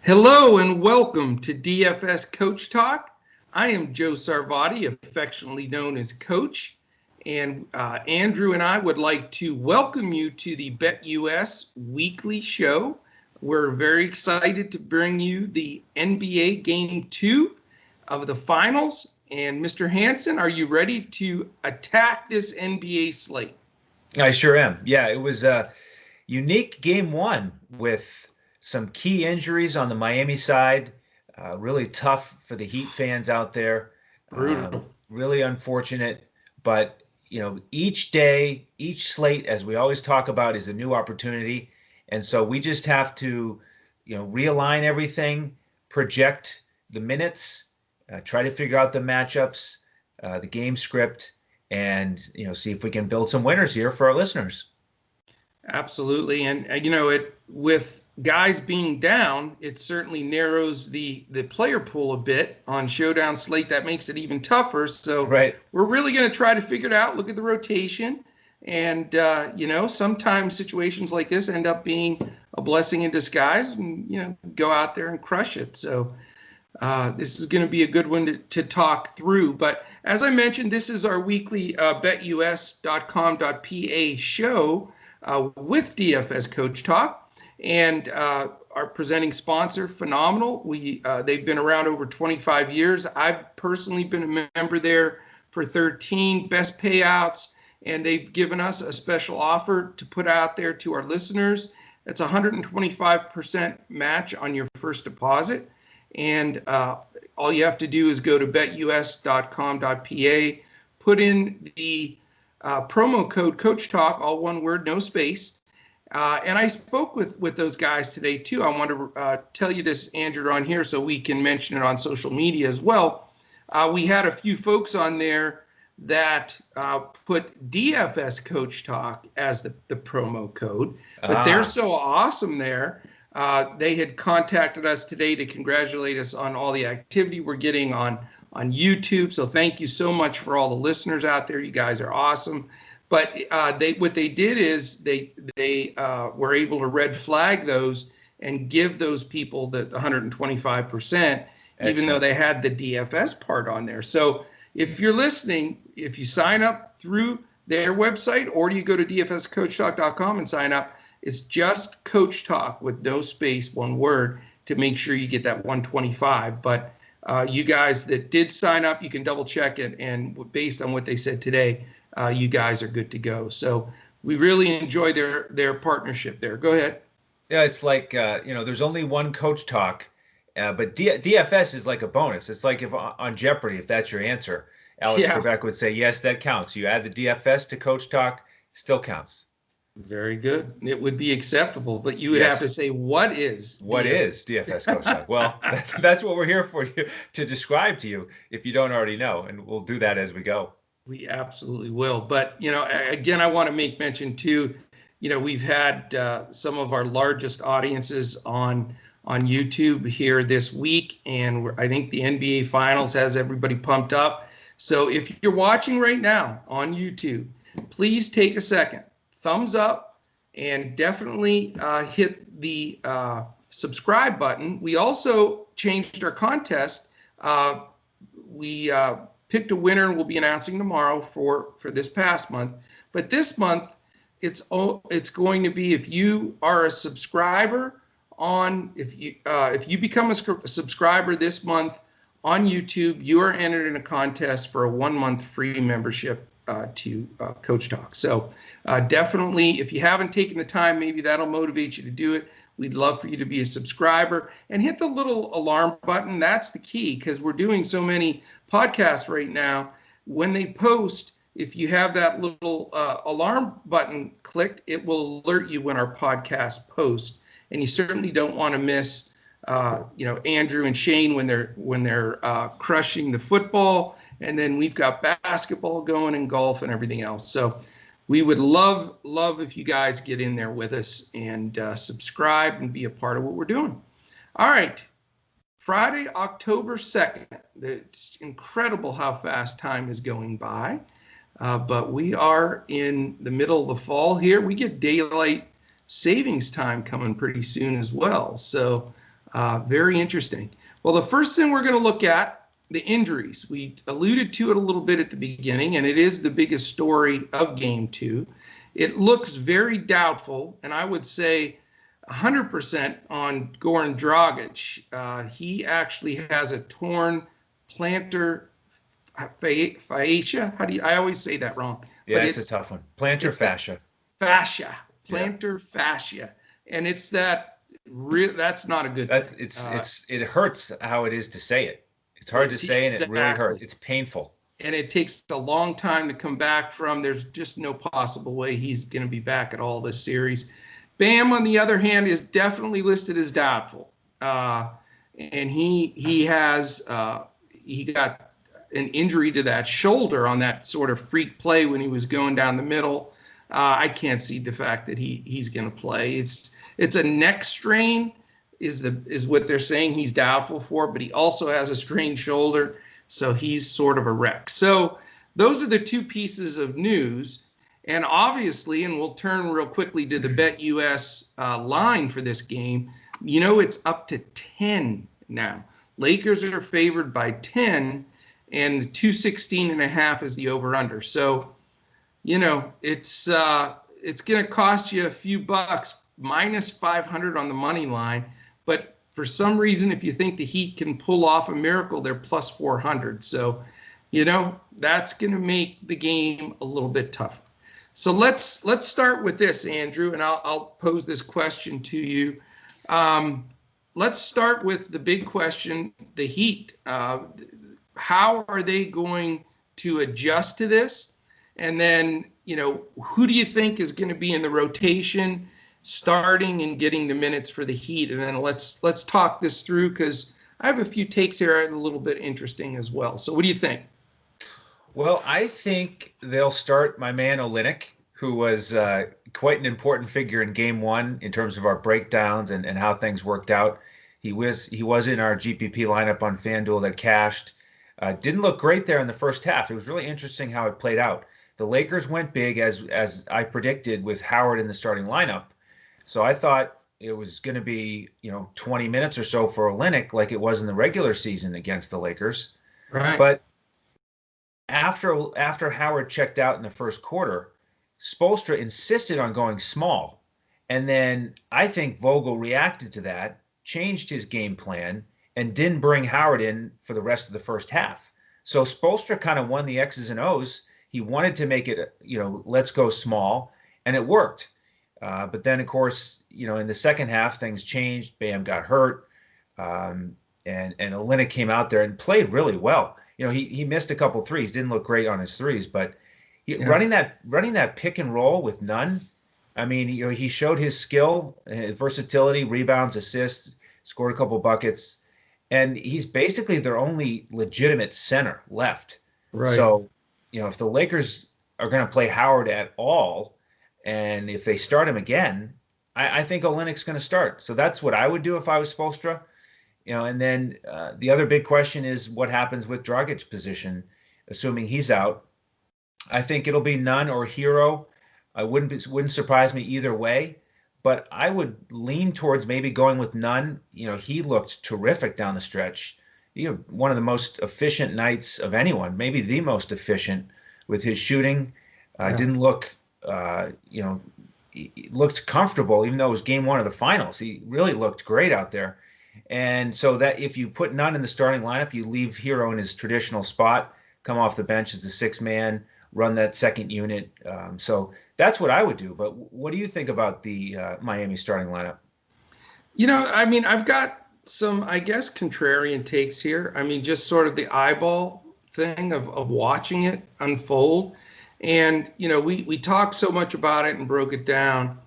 Hello and welcome to DFS Coach Talk. I am Joe Sarvati, affectionately known as Coach, and Andrew and I would like to welcome you to the BetUS weekly show. We're very excited to bring you the NBA Game 2 of the finals. And Mr. Hansen, are you ready to attack this NBA slate? I sure am. Yeah, it was a unique game one with some key injuries on the Miami side. Really tough for the Heat fans out there. Brutal. Really unfortunate. But, each day, each slate, as we always talk about, is a new opportunity. And so we just have to, realign everything, project the minutes, try to figure out the matchups, the game script, and, see if we can build some winners here for our listeners. Absolutely. And, with guys being down, it certainly narrows the player pool a bit on Showdown slate. That makes it even tougher. So Right. We're really going to try to figure it out, look at the rotation. And, sometimes situations like this end up being a blessing in disguise and, go out there and crush it. So this is going to be a good one to talk through. But as I mentioned, this is our weekly BetUS.com.pa show with DFS Coach Talk. And our presenting sponsor, Phenomenal. They've been around over 25 years. I've personally been a member there for 13, best payouts. And they've given us a special offer to put out there to our listeners. It's 125% match on your first deposit. And all you have to do is go to betus.com.pa, put in the promo code Coach Talk, all one word, no space. And I spoke with those guys today, too. I want to tell you this, Andrew, on here so we can mention it on social media as well. We had a few folks on there that put DFS Coach Talk as the promo code. But they're so awesome there. They had contacted us today to congratulate us on all the activity we're getting on YouTube. So thank you so much for all the listeners out there. You guys are awesome. But what they did is they were able to red flag those and give those people the 125%, even though they had the DFS part on there. So if you're listening, if you sign up through their website or you go to dfscoachtalk.com and sign up, it's just Coach Talk with no space, one word, to make sure you get that 125. But you guys that did sign up, you can double check it. And based on what they said today, you guys are good to go. So we really enjoy their partnership there. Go ahead. Yeah, it's like, there's only one Coach Talk, but DFS is like a bonus. It's like if on Jeopardy, if that's your answer, Alex Trebek would say, yes, that counts. You add the DFS to Coach Talk, still counts. Very good. It would be acceptable, but you would have to say, what is DFS Coach Talk? Well, that's what we're here for, you to describe to you if you don't already know, and we'll do that as we go. We absolutely will. But, again, I want to make mention, too, we've had some of our largest audiences on YouTube here this week, and I think the NBA Finals has everybody pumped up. So if you're watching right now on YouTube, please take a second, thumbs up, and definitely hit the subscribe button. We also changed our contest. We picked a winner and we'll be announcing tomorrow for this past month. But this month, it's going to be, if you are a subscriber if you become a subscriber this month on YouTube, you are entered in a contest for a 1-month free membership to Coach Talk. So definitely, if you haven't taken the time, maybe that'll motivate you to do it. We'd love for you to be a subscriber and hit the little alarm button. That's the key, because we're doing so many podcasts right now. When they post, if you have that little alarm button clicked, it will alert you when our podcast posts. And you certainly don't want to miss, Andrew and Shane when they're crushing the football. And then we've got basketball going and golf and everything else. So we would love if you guys get in there with us and subscribe and be a part of what we're doing. All right. Friday, October 2nd. It's incredible how fast time is going by. But we are in the middle of the fall here. We get daylight savings time coming pretty soon as well. So Very interesting. Well, the first thing we're going to look at, the injuries. We alluded to it a little bit at the beginning, and it is the biggest story of Game 2. It looks very doubtful, and I would say 100% on Goran Dragic. He actually has a torn plantar fascia. I always say that wrong. Yeah, but it's a tough one. Plantar fascia. Plantar fascia. And it's that's not a good thing. It hurts how it is to say it. It's hard to say, and it really hurts. It's painful. And it takes a long time to come back from. There's just no possible way he's going to be back at all this series. Bam, on the other hand, is definitely listed as doubtful. And he got an injury to that shoulder on that sort of freak play when he was going down the middle. I can't see the fact that he's going to play. It's a neck strain is what they're saying he's doubtful for, but he also has a strained shoulder, so he's sort of a wreck. So those are the two pieces of news. And obviously, and we'll turn real quickly to the BetUS line for this game, it's up to 10 now. Lakers are favored by 10, and 216.5 is the over-under. So, it's going to cost you a few bucks, minus 500 on the money line. But for some reason, if you think the Heat can pull off a miracle, they're plus 400. So, that's going to make the game a little bit tougher. So let's start with this, Andrew, and I'll pose this question to you. Let's start with the big question, the Heat. How are they going to adjust to this? And then, who do you think is going to be in the rotation, starting and getting the minutes for the Heat? And then let's talk this through, because I have a few takes here that are a little bit interesting as well. So what do you think? Well, I think they'll start my man Olynyk, who was quite an important figure in Game 1 in terms of our breakdowns and how things worked out. He was in our GPP lineup on FanDuel that cashed. Didn't look great there in the first half. It was really interesting how it played out. The Lakers went big, as I predicted, with Howard in the starting lineup. So I thought it was going to be 20 minutes or so for Olynyk, like it was in the regular season against the Lakers. Right. But after Howard checked out in the first quarter, Spoelstra insisted on going small. And then I think Vogel reacted to that, changed his game plan, and didn't bring Howard in for the rest of the first half. So Spoelstra kind of won the X's and O's. He wanted to make it, let's go small, and it worked. But then, of course, in the second half, things changed. Bam got hurt, and Olynyk came out there and played really well. He missed a couple threes, didn't look great on his threes, but running that pick and roll with none. I mean, he showed his skill, his versatility, rebounds, assists, scored a couple buckets, and he's basically their only legitimate center left. Right. So, if the Lakers are going to play Howard at all, and if they start him again, I think Olynyk's going to start. So that's what I would do if I was Spoelstra. And then the other big question is what happens with Dragic's position, assuming he's out. I think it'll be Nunn or Hero. I wouldn't surprise me either way, but I would lean towards maybe going with Nunn. He looked terrific down the stretch. One of the most efficient nights of anyone, maybe the most efficient with his shooting. Didn't look, he looked comfortable, even though it was Game 1 of the finals. He really looked great out there. And so that if you put Nunn in the starting lineup, you leave Hero in his traditional spot, come off the bench as the sixth man, run that second unit. So that's what I would do. But what do you think about the Miami starting lineup? I've got some, I guess, contrarian takes here. Just sort of the eyeball thing of watching it unfold. And, we talked so much about it and broke it down.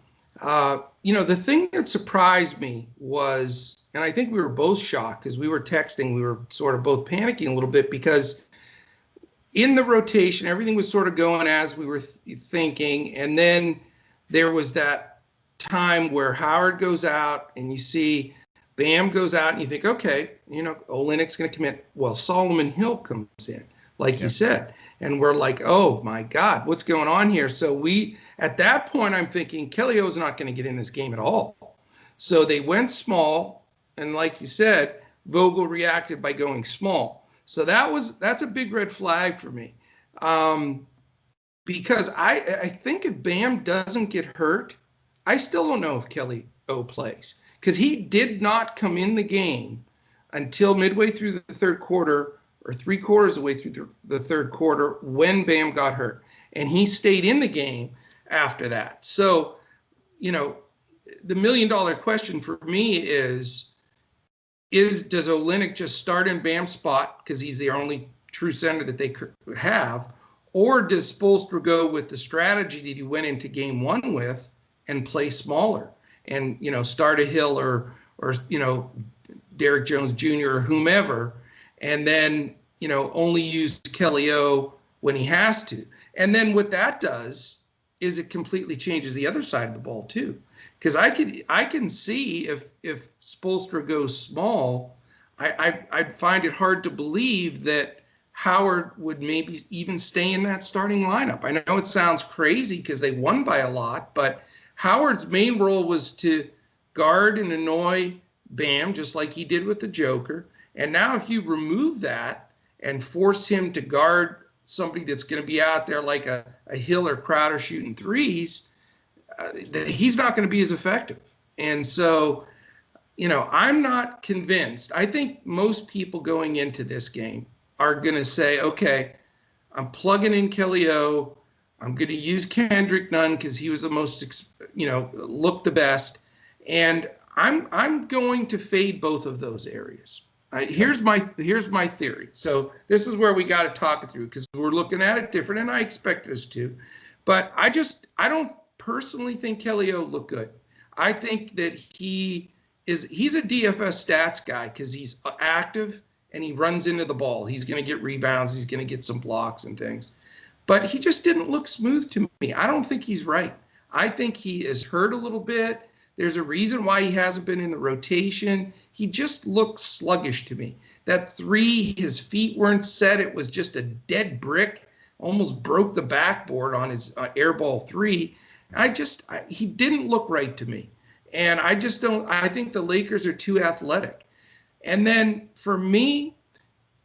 The thing that surprised me was, and I think we were both shocked because we were texting, we were sort of both panicking a little bit because in the rotation, everything was sort of going as we were thinking. And then there was that time where Howard goes out and you see Bam goes out and you think, okay, Olynyk's going to commit. Well, Solomon Hill comes in, like you said. And we're like, oh, my God, what's going on here? So at that point, I'm thinking Kelly O's not going to get in this game at all. So they went small. And like you said, Vogel reacted by going small. So that's a big red flag for me. Because I think if Bam doesn't get hurt, I still don't know if Kelly O plays, because he did not come in the game until midway through the third quarter, or 3/4 of the way through the third quarter, when Bam got hurt, and he stayed in the game after that. So, the $1 million question for me is does Olynyk just start in Bam's spot because he's the only true center that they have, or does Spoelstra go with the strategy that he went into game one with and play smaller and, start a Hill or Derrick Jones Jr. or whomever, and then, only use Kelly O when he has to. And then what that does is it completely changes the other side of the ball too. Because I can see if Spoelstra goes small, I'd find it hard to believe that Howard would maybe even stay in that starting lineup. I know it sounds crazy because they won by a lot, but Howard's main role was to guard and annoy Bam, just like he did with the Joker. And now if you remove that and force him to guard somebody that's going to be out there like a Hill or Crowder shooting threes, he's not going to be as effective. And so, I'm not convinced. I think most people going into this game are going to say, okay, I'm plugging in Kelly O. I'm going to use Kendrick Nunn because he was the most, looked the best. And I'm going to fade both of those areas. Here's my theory. So this is where we got to talk it through, because we're looking at it different, and I expect us to. But I don't personally think Kelly O looked good. I think that he's a DFS stats guy because he's active and he runs into the ball. He's going to get rebounds. He's going to get some blocks and things. But he just didn't look smooth to me. I don't think he's right. I think he is hurt a little bit. There's a reason why he hasn't been in the rotation. He just looks sluggish to me. That three, his feet weren't set. It was just a dead brick. Almost broke the backboard on his air ball three. He didn't look right to me. And I think the Lakers are too athletic. And then for me,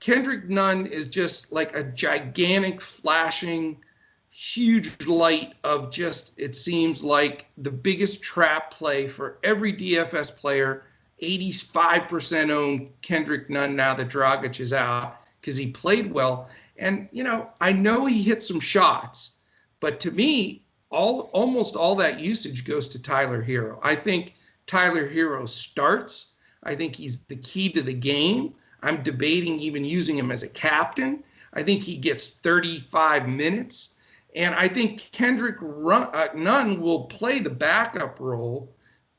Kendrick Nunn is just like a gigantic, flashing, huge light of just, it seems like the biggest trap play for every DFS player. 85% own Kendrick Nunn now that Dragic is out because he played well. And, I know he hit some shots, but to me, almost all that usage goes to Tyler Hero. I think Tyler Hero starts. I think he's the key to the game. I'm debating even using him as a captain. I think he gets 35 minutes. And I think Kendrick Nunn will play the backup role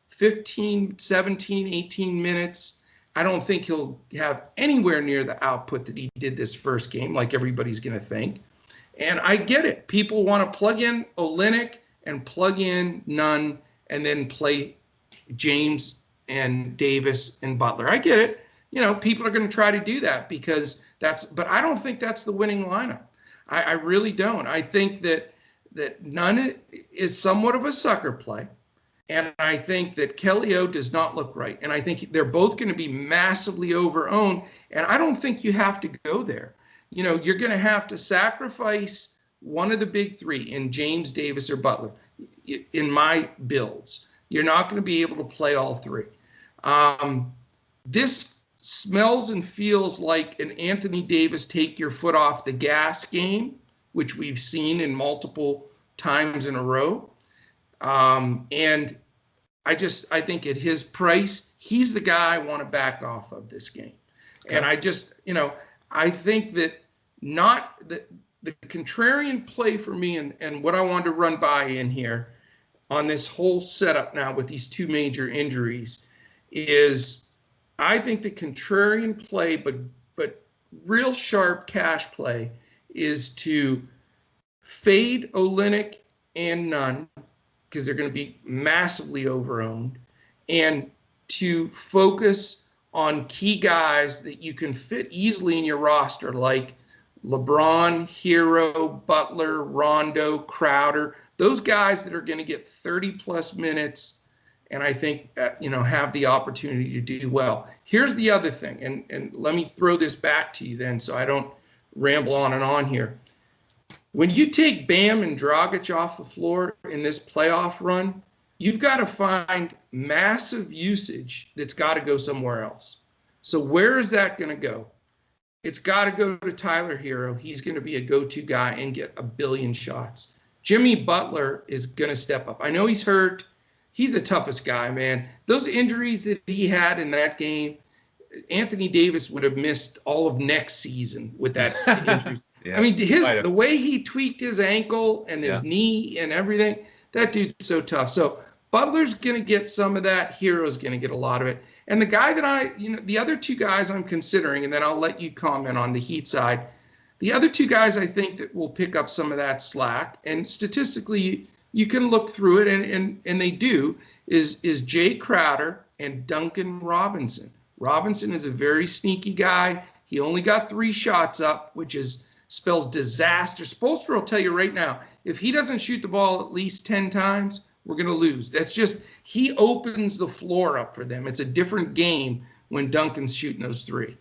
15, 17, 18 minutes. I don't think he'll have anywhere near the output that he did this first game, like everybody's going to think. And I get it. People want to plug in Olynyk and plug in Nunn and then play James and Davis and Butler. I get it. People are going to try to do that but I don't think that's the winning lineup. I really don't. I think that Nunn is somewhat of a sucker play. And I think that Kelly O does not look right. And I think they're both going to be massively over-owned. And I don't think you have to go there. You're going to have to sacrifice one of the big three in James, Davis, or Butler in my builds. You're not going to be able to play all three. This smells and feels like an Anthony Davis take your foot off the gas game, which we've seen in multiple times in a row. And I think at his price, he's the guy I want to back off of this game. Okay. And I think that the contrarian play for me and what I wanted to run by in here on this whole setup now with these two major injuries is I think the contrarian play, but real sharp cash play is to fade Olynyk and Nunn because they're going to be massively over-owned, and to focus on key guys that you can fit easily in your roster, like LeBron, Hero, Butler, Rondo, Crowder, those guys that are going to get 30-plus minutes and I think have the opportunity to do well. Here's the other thing, and let me throw this back to you then, so I don't ramble on and on here. When you take Bam and Dragic off the floor in this playoff run, you've got to find massive usage that's got to go somewhere else. So where is that going to go? It's got to go to Tyler Hero. He's going to be a go-to guy and get a billion shots. Jimmy Butler is going to step up. I know he's hurt. He's the toughest guy, man. Those injuries that he had in that game, Anthony Davis would have missed all of next season with that injury. Yeah. I mean, the way he tweaked his ankle and his knee and everything, that dude's so tough. So Butler's going to get some of that. Hero's going to get a lot of it. And the guy that the other two guys I'm considering, and then I'll let you comment on the Heat side. The other two guys I think that will pick up some of that slack, and statistically you can look through it, and they do, is Jay Crowder and Duncan Robinson. Robinson is a very sneaky guy. He only got 3 shots up, which spells disaster. Spoelstra will tell you right now, if he doesn't shoot the ball at least 10 times, we're going to lose. That's just, he opens the floor up for them. It's a different game when Duncan's shooting those three.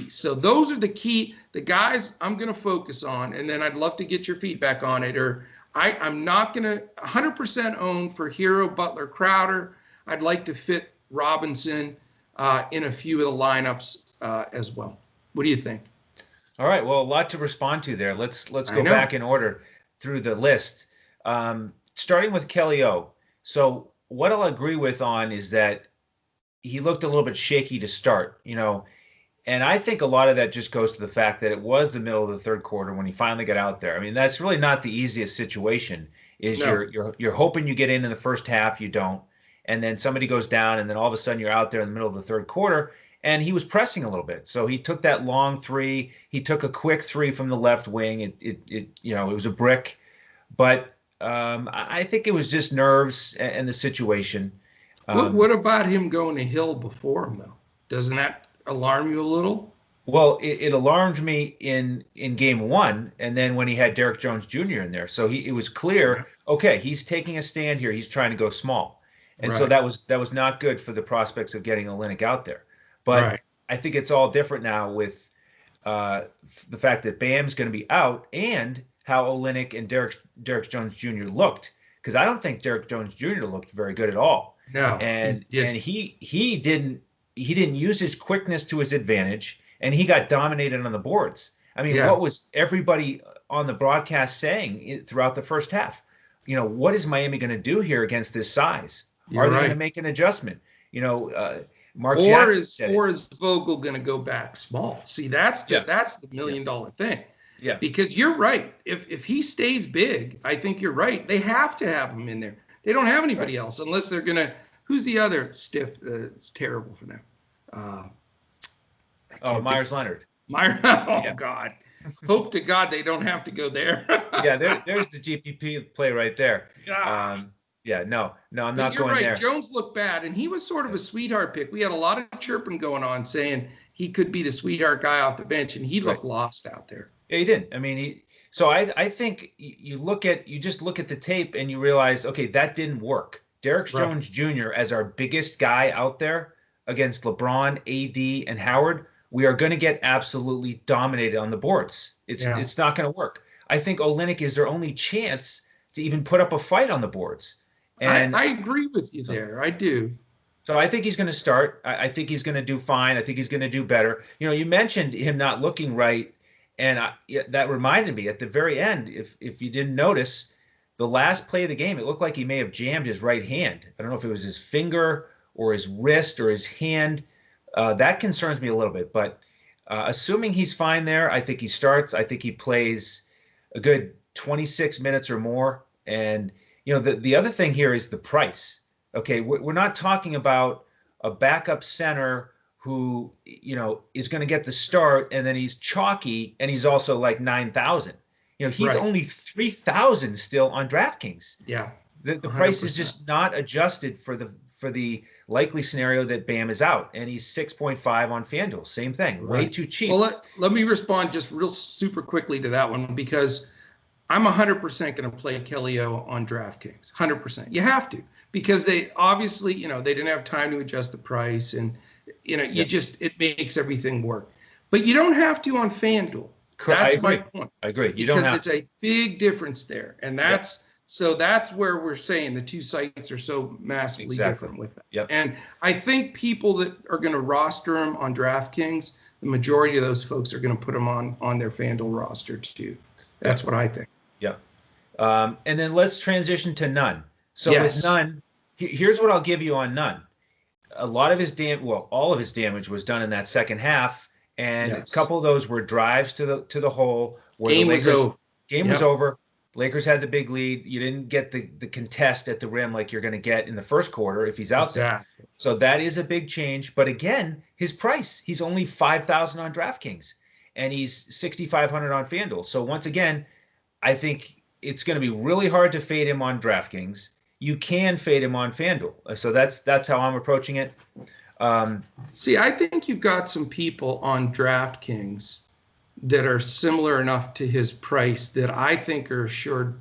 So those are the guys I'm going to focus on, and then I'd love to get your feedback on it. Or I'm not going to 100% own for Hero, Butler, Crowder. I'd like to fit Robinson in a few of the lineups as well. What do you think? All right. Well, a lot to respond to there. Let's go back in order through the list. Starting with Kelly O. So what I'll agree with on is that he looked a little bit shaky to start, and I think a lot of that just goes to the fact that it was the middle of the third quarter when he finally got out there. I mean, that's really not the easiest situation. You're hoping you get in the first half, you don't, and then somebody goes down, and then all of a sudden you're out there in the middle of the third quarter, and he was pressing a little bit. So he took that long 3. He took a quick 3 from the left wing. It was a brick, but I think it was just nerves and the situation. What about him going to Hill before him, though? Doesn't that alarm you a little? Well, it alarmed me in game 1, and then when he had Derek Jones Jr. in there. So it was clear, okay, he's taking a stand here. He's trying to go small. And so that was not good for the prospects of getting Olynyk out there. But I think it's all different now with the fact that Bam's going to be out and how Olynyk and Derek Jones Jr. looked, because I don't think Derek Jones Jr. looked very good at all. No, and he didn't use his quickness to his advantage, and he got dominated on the boards. I mean, what was everybody on the broadcast saying throughout the first half? What is Miami going to do here against this size? Are they going to make an adjustment? Mark Jackson said, or is Vogel going to go back small? See, that's the $1 million thing. Yeah, because you're right. If he stays big, I think you're right. They have to have him in there. They don't have anybody else unless they're gonna. Who's the other stiff? It's terrible for them. Myers Leonard. God. Hope to God they don't have to go there. There's the GPP play right there. No, I'm not going there. You're right. Jones looked bad, and he was sort of a sweetheart pick. We had a lot of chirping going on saying he could be the sweetheart guy off the bench, and he looked lost out there. Yeah, he did. I mean, I think you just look at the tape and you realize, okay, that didn't work. Derek Jones Jr. as our biggest guy out there against LeBron, AD, and Howard, we are going to get absolutely dominated on the boards. It's not going to work. I think Olynyk is their only chance to even put up a fight on the boards. And I agree with you there. I do. So I think he's going to start. I think he's going to do fine. I think he's going to do better. You mentioned him not looking right. And that reminded me at the very end, if you didn't notice, the last play of the game, it looked like he may have jammed his right hand. I don't know if it was his finger or his wrist or his hand. That concerns me a little bit. But assuming he's fine there, I think he starts. I think he plays a good 26 minutes or more. And, the other thing here is the price. Okay, we're not talking about a backup center who, is going to get the start, and then he's chalky, and he's also like 9,000. He's only 3,000 still on DraftKings. Yeah, the price is just not adjusted for the likely scenario that Bam is out, and he's 6.5 on FanDuel. Same thing, way too cheap. Well, let me respond just real super quickly to that one, because I'm 100% going to play Kelly O on DraftKings. 100%. You have to, because they obviously, they didn't have time to adjust the price, and it makes everything work. But you don't have to on FanDuel. That's my point. I agree. You don't have to. It's a big difference there, and that's where we're saying the two sites are so massively different with that. Yep. And I think people that are going to roster them on DraftKings, the majority of those folks are going to put them on their FanDuel roster too. That's what I think. Yep. And then let's transition to Nunn. So Yes. with Nunn, here's what I'll give you on Nunn. A lot of his all of his damage was done in that second half, and a couple of those were drives to the hole where Game was over. Game was over. Lakers had the big lead. You didn't get the contest at the rim like you're going to get in the first quarter if he's out there. So that is a big change. But again, his price, he's only $5,000 on DraftKings, and he's $6,500 on FanDuel. So once again, I think it's going to be really hard to fade him on DraftKings. You can fade him on FanDuel. So that's how I'm approaching it. See, I think you've got some people on DraftKings that are similar enough to his price that I think are assured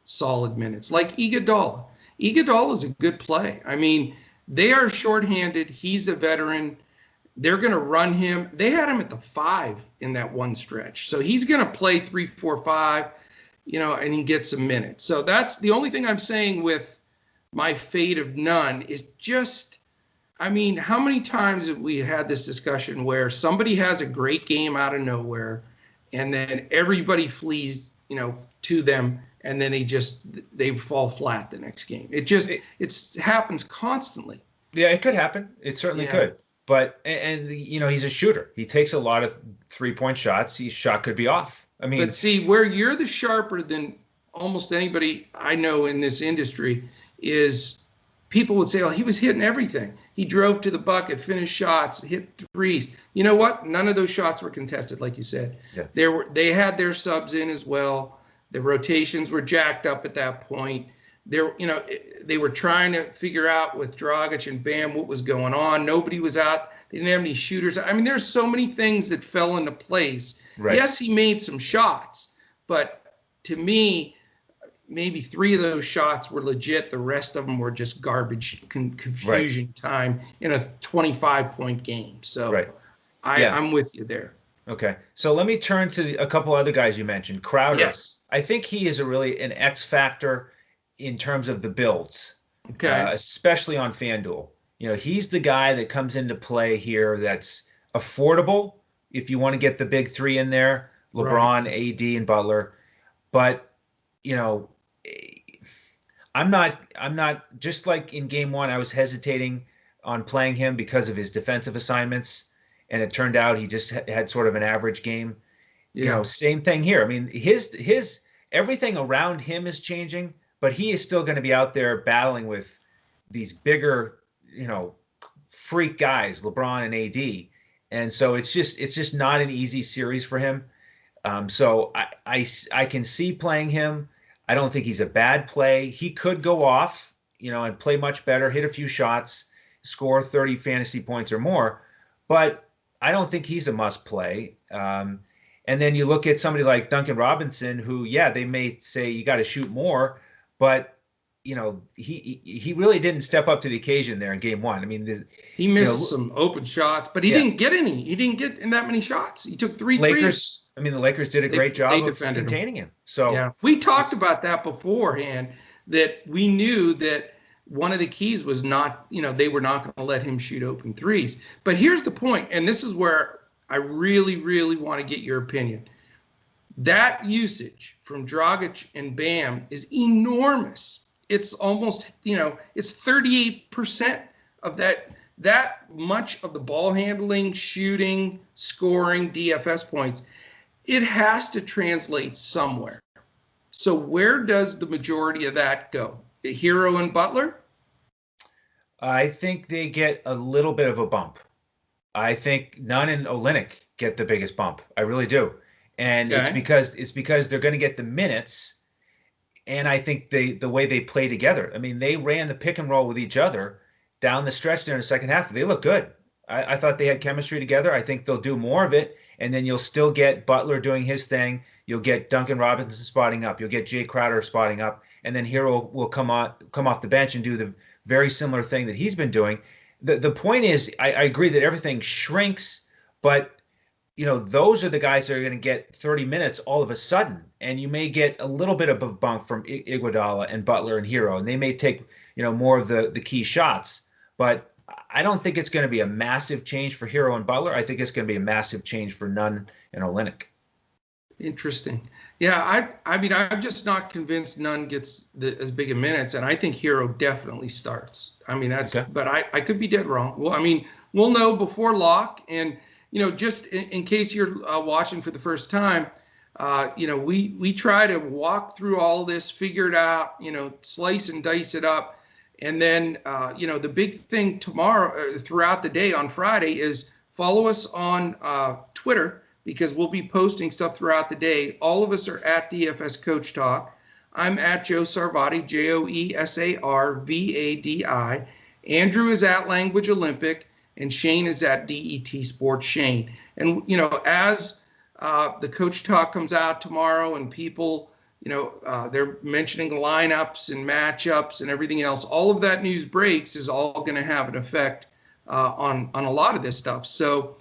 solid minutes, like Iguodala. Iguodala is a good play. I mean, they are shorthanded. He's a veteran. They're going to run him. They had him at the 5 in that one stretch. So he's going to play 3, 4, 5, and he gets some minutes. So that's the only thing I'm saying with my fade of Nunn is just, I mean, how many times have we had this discussion where somebody has a great game out of nowhere and then everybody flees, to them, and then they fall flat the next game? It happens constantly. Yeah, it could happen. It certainly could. But, and he's a shooter. He takes a lot of 3-point shots. His shot could be off. I mean, but see, where you're the sharper than almost anybody I know in this industry is people would say, oh, he was hitting everything. He drove to the bucket, finished shots, hit threes. You know what? None of those shots were contested, like you said. Yeah. They had their subs in as well. The rotations were jacked up at that point. They were trying to figure out with Dragic and Bam what was going on. Nobody was out. They didn't have any shooters. I mean, there's so many things that fell into place. Right. Yes, he made some shots, but to me, maybe 3 of those shots were legit. The rest of them were just garbage, confusion time in a 25-point game. So I'm with you there. Okay. So let me turn to a couple other guys you mentioned. Crowder. Yes. I think he is an X factor in terms of the builds, especially on FanDuel. He's the guy that comes into play here that's affordable if you want to get the big 3 in there, LeBron, AD, and Butler. But, I'm not just like in game 1, I was hesitating on playing him because of his defensive assignments, and it turned out he just had sort of an average game. Same thing here. I mean, his everything around him is changing, but he is still going to be out there battling with these bigger, freak guys, LeBron and AD. And so it's just not an easy series for him. So I can see playing him. I don't think he's a bad play. He could go off, and play much better, hit a few shots, score 30 fantasy points or more, but I don't think he's a must play. And then you look at somebody like Duncan Robinson, who, they may say you got to shoot more, but he really didn't step up to the occasion there in game 1. I mean, he missed some open shots, but he didn't get any. He didn't get in that many shots. He took 3 threes. I mean, the Lakers did a great job of containing him. So we talked about that beforehand, that we knew that one of the keys was not, they were not going to let him shoot open threes. But here's the point, and this is where I really, really want to get your opinion. That usage from Dragic and Bam is enormous. It's almost, it's 38% of that much of the ball handling, shooting, scoring, DFS points. It has to translate somewhere. So where does the majority of that go? The Hero and Butler? I think they get a little bit of a bump. I think Nunn and Olynyk get the biggest bump. I really do. And it's because they're going to get the minutes. And I think the way they play together. I mean, they ran the pick and roll with each other down the stretch there in the second half. They look good. I thought they had chemistry together. I think they'll do more of it, and then you'll still get Butler doing his thing. You'll get Duncan Robinson spotting up. You'll get Jay Crowder spotting up, and then Hero will come off the bench and do the very similar thing that he's been doing. The point is, I agree that everything shrinks, but those are the guys that are going to get 30 minutes all of a sudden, and you may get a little bit of a bump from Iguodala and Butler and Hero, and they may take more of the key shots. But I don't think it's going to be a massive change for Hero and Butler. I think it's going to be a massive change for Nunn and Olynyk. Interesting. Yeah, I mean, I'm just not convinced Nunn gets as big a minutes, and I think Hero definitely starts. I mean, that's okay. But I could be dead wrong. Well, I mean, we'll know before lock, and just in case you're watching for the first time, we try to walk through all this, figure it out, slice and dice it up. And then, the big thing tomorrow, throughout the day on Friday, is follow us on Twitter, because we'll be posting stuff throughout the day. All of us are at DFS Coach Talk. I'm at Joe Sarvadi, JoeSarvadi. Andrew is at Language Olympic, and Shane is at DET Sports Shane. And, as the Coach Talk comes out tomorrow and people, they're mentioning lineups and matchups and everything else, all of that news breaks is all going to have an effect on a lot of this stuff. So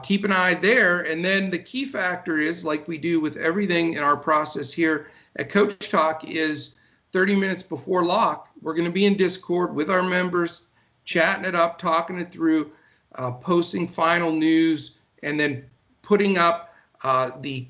keep an eye there. And then the key factor is, like we do with everything in our process here at Coach Talk, is 30 minutes before lock, we're going to be in Discord with our members, chatting it up, talking it through, posting final news, and then putting up the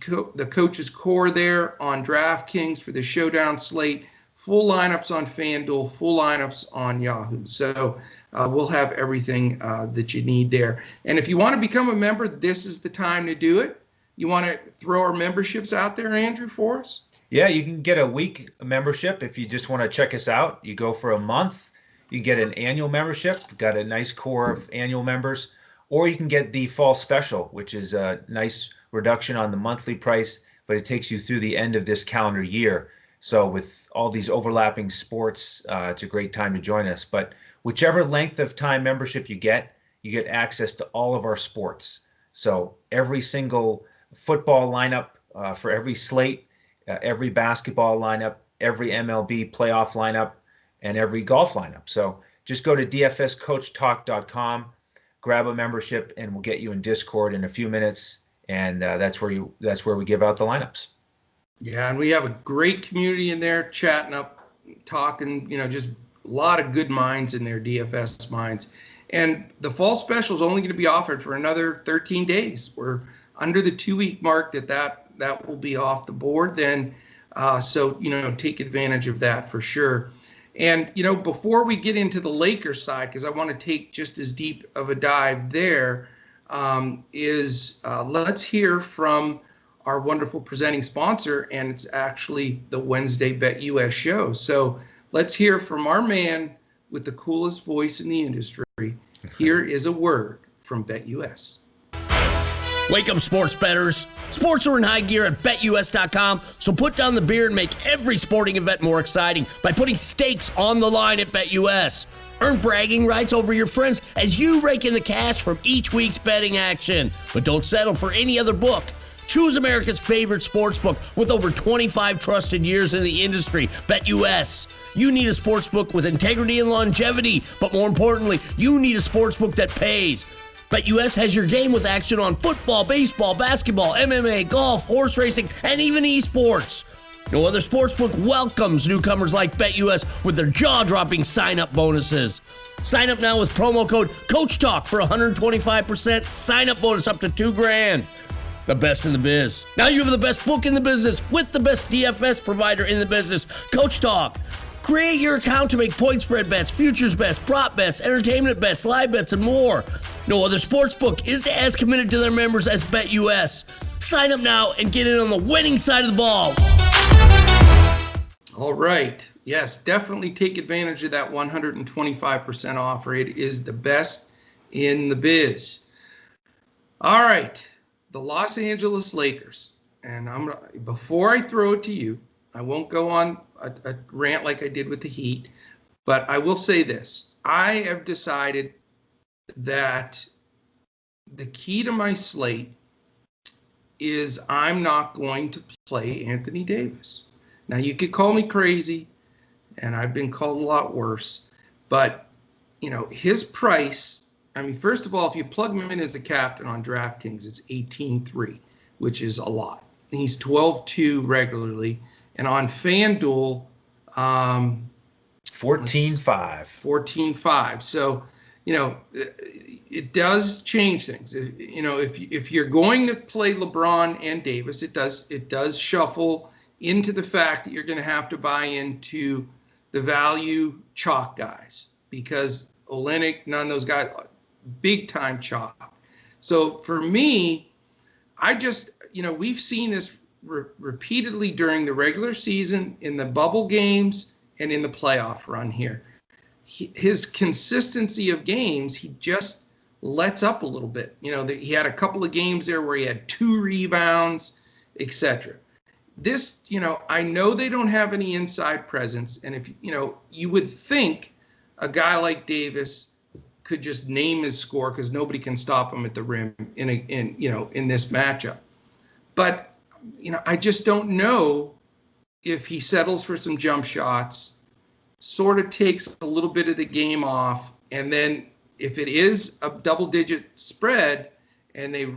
coach's core there on DraftKings for the showdown slate, full lineups on FanDuel, full lineups on Yahoo. So we'll have everything that you need there. And if you want to become a member, this is the time to do it. You want to throw our memberships out there, Andrew, for us? Yeah, you can get a week membership if you just want to check us out. You go for a month. You can get an annual membership. We've got a nice core of annual members. Or you can get the fall special, which is a nice reduction on the monthly price, but it takes you through the end of this calendar year. So with all these overlapping sports, it's a great time to join us. But whichever length of time membership you get access to all of our sports. So every single football lineup for every slate, every basketball lineup, every MLB playoff lineup, and every golf lineup. So just go to dfscoachtalk.com, grab a membership, and we'll get you in Discord in a few minutes. And that's where we give out the lineups. Yeah, and we have a great community in there, chatting up, talking, just a lot of good minds in there, DFS minds. And the fall special is only going to be offered for another 13 days. We're under the 2-week mark that will be off the board then. So, take advantage of that for sure. And, before we get into the Lakers side, because I want to take just as deep of a dive there, let's hear from our wonderful presenting sponsor, and it's actually the Wednesday BetUS show. So let's hear from our man with the coolest voice in the industry. Here is a word from BetUS. Wake up, sports bettors. Sports are in high gear at BetUS.com, so put down the beer and make every sporting event more exciting by putting stakes on the line at BetUS. Earn bragging rights over your friends as you rake in the cash from each week's betting action. But don't settle for any other book. Choose America's favorite sportsbook with over 25 trusted years in the industry, BetUS. You need a sportsbook with integrity and longevity, but more importantly, you need a sportsbook that pays. BetUS has your game with action on football, baseball, basketball, MMA, golf, horse racing, and even esports. No other sportsbook welcomes newcomers like BetUS with their jaw-dropping sign-up bonuses. Sign up now with promo code CoachTalk for 125% sign-up bonus up to $2,000. The best in the biz. Now you have the best book in the business with the best DFS provider in the business, Coach Talk. Create your account to make point spread bets, futures bets, prop bets, entertainment bets, live bets, and more. No other sportsbook is as committed to their members as BetUS. Sign up now and get in on the winning side of the ball. All right. Yes, definitely take advantage of that 125% offer. It is the best in the biz. All right. The Los Angeles Lakers. And before I throw it to you, I won't go on a rant like I did with the Heat, but I will say this. I have decided that the key to my slate is I'm not going to play Anthony Davis. Now, you could call me crazy, and I've been called a lot worse, but, his price, first of all, if you plug him in as a captain on DraftKings, it's 18-3, which is a lot. He's 12-2 regularly, and on FanDuel, 14-5. 14-5. So, it does change things. If you're going to play LeBron and Davis, it does shuffle into the fact that you're going to have to buy into the value chalk guys, because Olynyk, none of those guys, big time chalk. So for me, I just, we've seen this repeatedly during the regular season, in the bubble games, and in the playoff run here. His consistency of games, he just lets up a little bit. He had a couple of games there where he had 2 rebounds, etc. This, I know they don't have any inside presence, and if you would think a guy like Davis could just name his score because nobody can stop him at the rim in this matchup. But I just don't know if he settles for some jump shots, sort of takes a little bit of the game off, and then if it is a double-digit spread and they,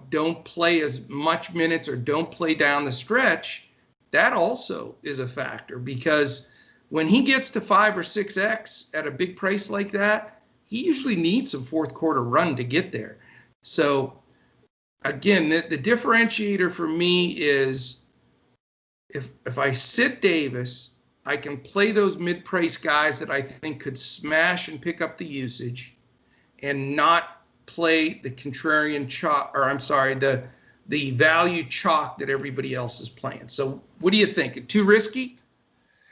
don't play as much minutes or don't play down the stretch, that also is a factor, because when he gets to 5 or 6x at a big price like that, he usually needs some fourth quarter run to get there. So again, the differentiator for me is if I sit Davis, I can play those mid-price guys that I think could smash and pick up the usage, and not play the contrarian chalk, the value chalk that everybody else is playing. So what do you think? Too risky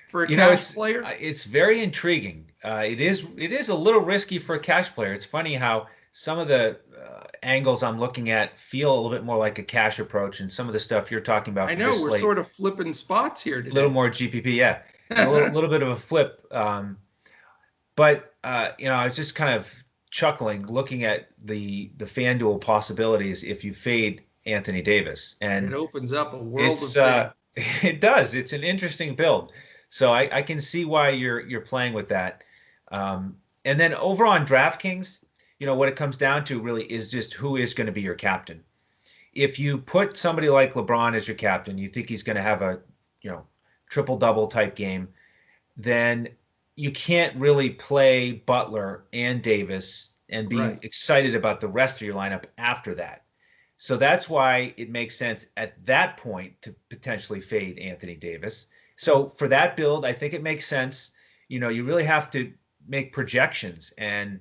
for a cash player? It's very intriguing. It is a little risky for a cash player. It's funny how some of the angles I'm looking at feel a little bit more like a cash approach, and some of the stuff you're talking about. I know we're sort of flipping spots here today. A little more GPP, yeah. A little bit of a flip. But I was just kind of chuckling looking at the FanDuel possibilities if you fade Anthony Davis. And it opens up a world of things. It does. It's an interesting build. So I can see why you're playing with that. And then over on DraftKings, what it comes down to really is just who is going to be your captain. If you put somebody like LeBron as your captain, you think he's going to have a, triple-double type game, then you can't really play Butler and Davis and be excited about the rest of your lineup after that. So that's why it makes sense at that point to potentially fade Anthony Davis. So for that build, I think it makes sense. You really have to make projections and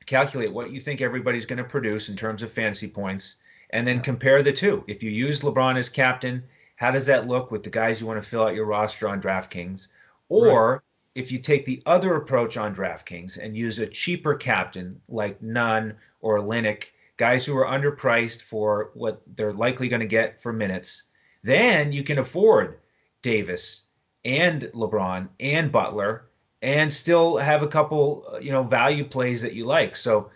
calculate what you think everybody's going to produce in terms of fantasy points, and then compare the two. If you use LeBron as captain, how does that look with the guys you want to fill out your roster on DraftKings? Or if you take the other approach on DraftKings and use a cheaper captain like Nunn or Olynyk, guys who are underpriced for what they're likely going to get for minutes, then you can afford Davis and LeBron and Butler and still have a couple, value plays that you like. So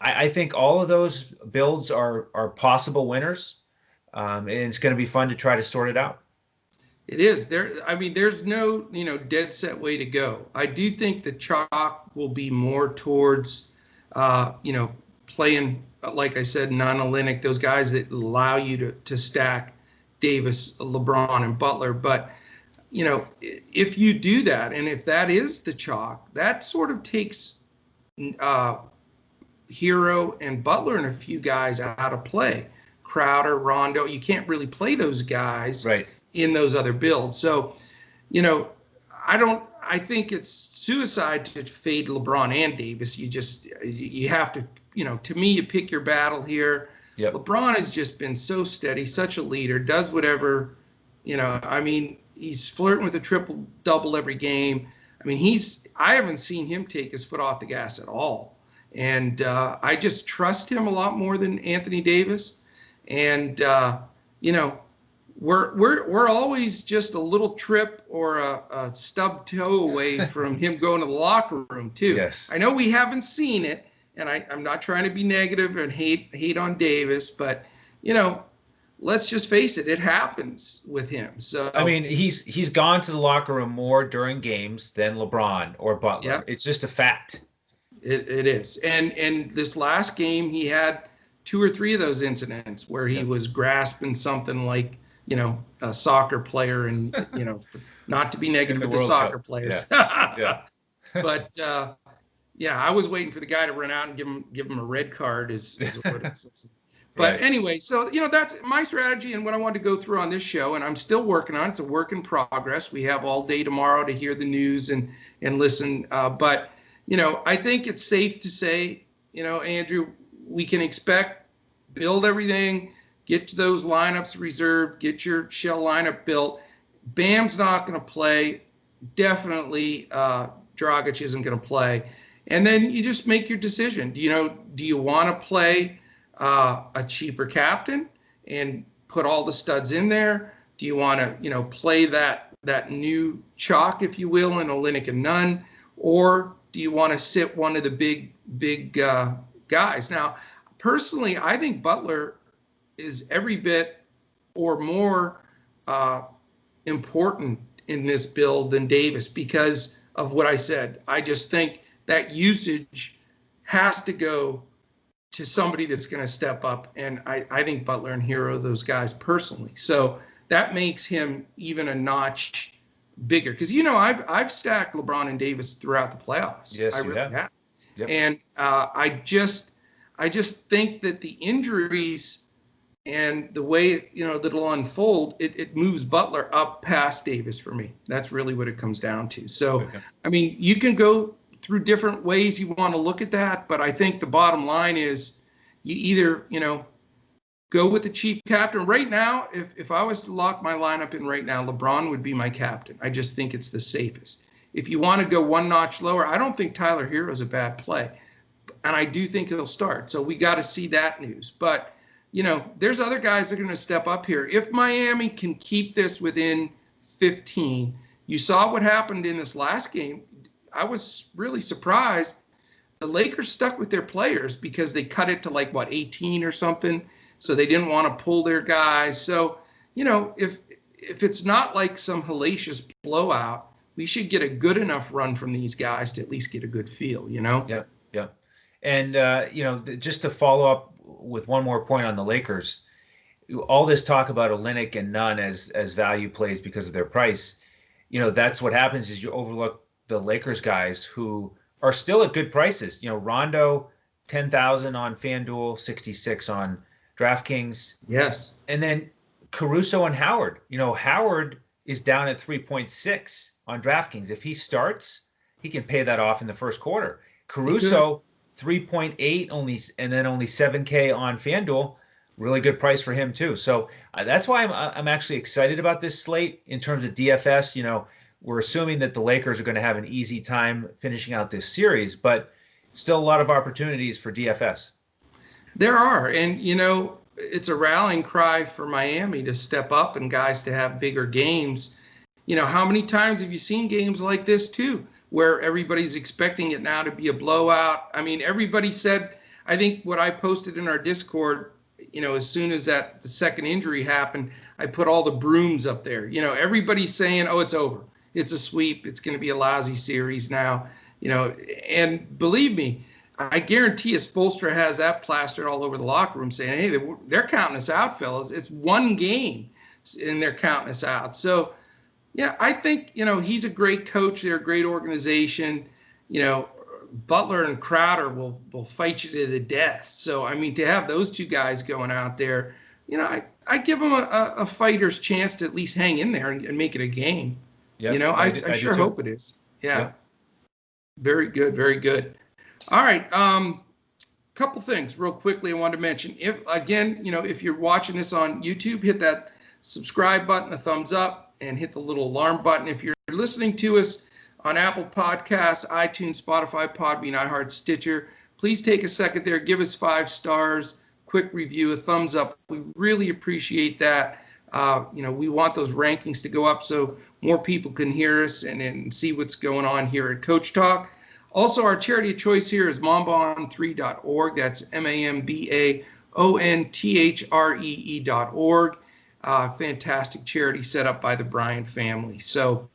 I think all of those builds are possible winners. And it's going to be fun to try to sort it out. It is. There's no, dead set way to go. I do think the chalk will be more towards, playing, like I said, non-Olynyk, those guys that allow you to stack Davis, LeBron, and Butler. But, if you do that, and if that is the chalk, that sort of takes Hero and Butler and a few guys out of play. Crowder, Rondo, you can't really play those guys in those other builds. So, I think it's suicide to fade LeBron and Davis. You have to, to me, you pick your battle here. Yep. LeBron has just been so steady, such a leader, does whatever, he's flirting with a triple-double every game. I haven't seen him take his foot off the gas at all. And I just trust him a lot more than Anthony Davis. And, we're always just a little trip or a stub toe away from him going to the locker room, too. Yes. I know we haven't seen it, and I'm not trying to be negative and hate on Davis, but let's just face it, it happens with him. So I mean, he's gone to the locker room more during games than LeBron or Butler. Yeah. It's just a fact. It is. And this last game, he had 2 or 3 of those incidents where he was grasping something like, a soccer player, and, not to be negative with the soccer players. Yeah. But, I was waiting for the guy to run out and give him a red card is what it says. But anyway, so, that's my strategy and what I wanted to go through on this show, and I'm still working on it. It's a work in progress. We have all day tomorrow to hear the news and listen. But, I think it's safe to say, Andrew, we can expect, build everything, get to those lineups reserved, get your shell lineup built. Bam's not going to play. Definitely Dragic isn't going to play. And then you just make your decision. Do you want to play a cheaper captain and put all the studs in there? Do you want to, play that new chalk, if you will, in Olynyk and Nunn? Or do you want to sit one of the big guys? Now, personally, I think Butler is every bit or more important in this build than Davis because of what I said. I just think that usage has to go to somebody that's going to step up. And I think Butler and Hero are those guys personally. So that makes him even a notch bigger. Because, I've stacked LeBron and Davis throughout the playoffs. Yes, I you really have. Yep. And I just think that the injuries and the way, that it'll unfold, it moves Butler up past Davis for me. That's really what it comes down to. So, Okay. I mean, you can go through different ways you want to look at that, but I think the bottom line is you either, go with the cheap captain. Right now, if I was to lock my lineup in right now, LeBron would be my captain. I just think it's the safest. If you want to go one notch lower, I don't think Tyler Hero is a bad play. And I do think he'll start. So we got to see that news. But, there's other guys that are going to step up here. If Miami can keep this within 15, you saw what happened in this last game. I was really surprised. The Lakers stuck with their players because they cut it to 18 or something. So they didn't want to pull their guys. So, if it's not like some hellacious blowout, we should get a good enough run from these guys to at least get a good feel, Yeah. And, just to follow up with one more point on the Lakers, all this talk about Olynyk and Nunn as value plays because of their price, that's what happens is you overlook the Lakers guys who are still at good prices. Rondo, 10,000 on FanDuel, 66 on DraftKings. Yes. And then Caruso and Howard. Howard is down at 3.6 on DraftKings. If he starts, he can pay that off in the first quarter. Caruso, 3.8 only, and then only 7K on FanDuel. Really good price for him too. So that's why I'm actually excited about this slate in terms of DFS. We're assuming that the Lakers are going to have an easy time finishing out this series, but still a lot of opportunities for DFS. There are. And, it's a rallying cry for Miami to step up and guys to have bigger games. How many times have you seen games like this too, where everybody's expecting it now to be a blowout? I mean, everybody said, I think what I posted in our Discord, as soon as the second injury happened, I put all the brooms up there. Everybody's saying, oh, it's over. It's a sweep. It's going to be a lousy series now, and believe me, I guarantee you Spoelstra has that plastered all over the locker room saying, hey, they're counting us out, fellas. It's one game and they're counting us out. So, yeah, I think, he's a great coach. They're a great organization. Butler and Crowder will fight you to the death. So, I mean, to have those two guys going out there, I give them a fighter's chance to at least hang in there and make it a game. Yeah, I sure hope it is. Yeah. Very good. Very good. All right. Couple things real quickly I wanted to mention. If you're watching this on YouTube, hit that subscribe button, the thumbs up, and hit the little alarm button. If you're listening to us on Apple Podcasts, iTunes, Spotify, Podbean, iHeart, Stitcher, please take a second there. Give us 5 stars, quick review, a thumbs up. We really appreciate that. We want those rankings to go up so more people can hear us and see what's going on here at Coach Talk. Also, our charity of choice here is mambaon3.org. That's MAMBAONTHREE.org. Fantastic charity set up by the Bryant family. So,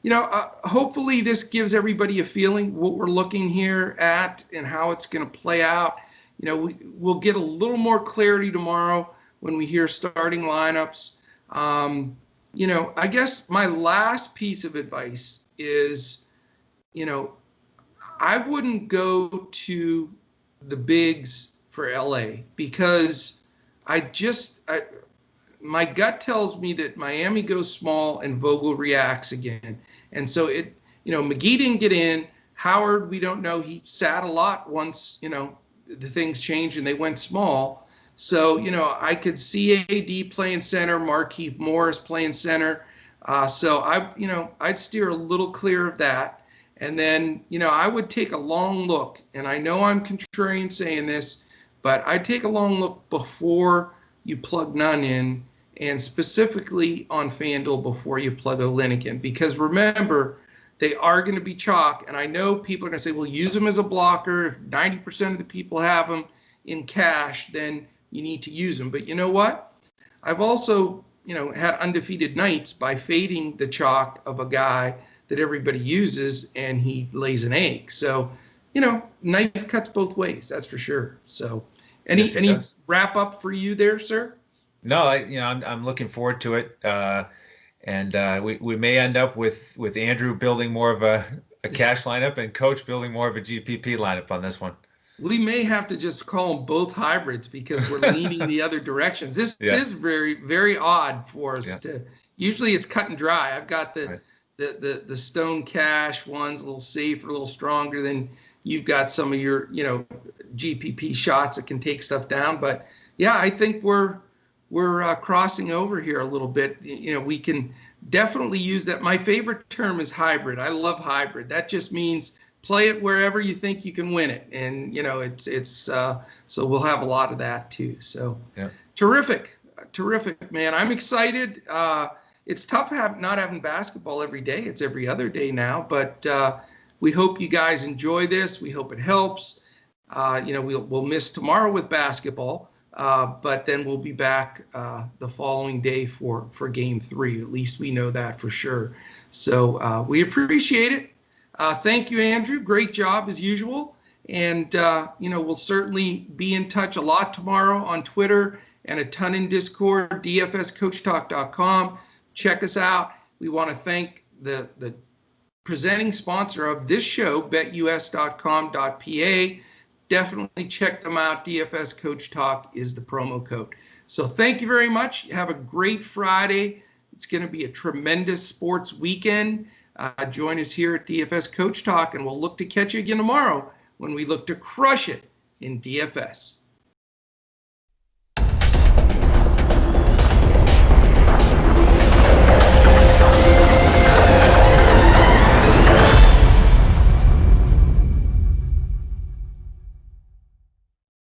hopefully this gives everybody a feeling what we're looking here at and how it's going to play out. We'll get a little more clarity tomorrow when we hear starting lineups. I guess my last piece of advice is, I wouldn't go to the bigs for LA because my gut tells me that Miami goes small and Vogel reacts again. And so McGee didn't get in. Howard, we don't know. He sat a lot once, the things changed and they went small. So, I could see AD playing center, Markieff Morris playing center. So I'd steer a little clear of that. And then, I would take a long look, and I know I'm contrarian saying this, but I'd take a long look before you plug none in, and specifically on FanDuel before you plug Olynyk in, because remember, they are going to be chalk, and I know people are going to say, well, use them as a blocker. If 90% of the people have them in cash, then you need to use them. But you know what? I've also, had undefeated nights by fading the chalk of a guy that everybody uses, and he lays an egg. So, knife cuts both ways, that's for sure. So, any wrap up for you there, sir? No, I'm looking forward to it, and we may end up with Andrew building more of a cash lineup and Coach building more of a GPP lineup on this one. We may have to just call them both hybrids because we're leaning the other directions. This is very, very odd for us to. Usually, it's cut and dry. I've got the Stone Cash ones a little safer, a little stronger than you've got some of your GPP shots that can take stuff down. But yeah, I think we're crossing over here a little bit. We can definitely use that. My favorite term is hybrid. I love hybrid. That just means play it wherever you think you can win it. And, it's so we'll have a lot of that too. So terrific, man. I'm excited. It's tough not having basketball every day. It's every other day now, but we hope you guys enjoy this. We hope it helps. We'll miss tomorrow with basketball. But then we'll be back the following day for game 3. At least we know that for sure. So we appreciate it. Thank you, Andrew. Great job as usual. And, we'll certainly be in touch a lot tomorrow on Twitter and a ton in Discord, dfscoachtalk.com. Check us out. We want to thank the presenting sponsor of this show, betus.com.pa. Definitely check them out. DFS Coach Talk is the promo code. So thank you very much. Have a great Friday. It's going to be a tremendous sports weekend. Join us here at DFS Coach Talk, and we'll look to catch you again tomorrow when we look to crush it in DFS.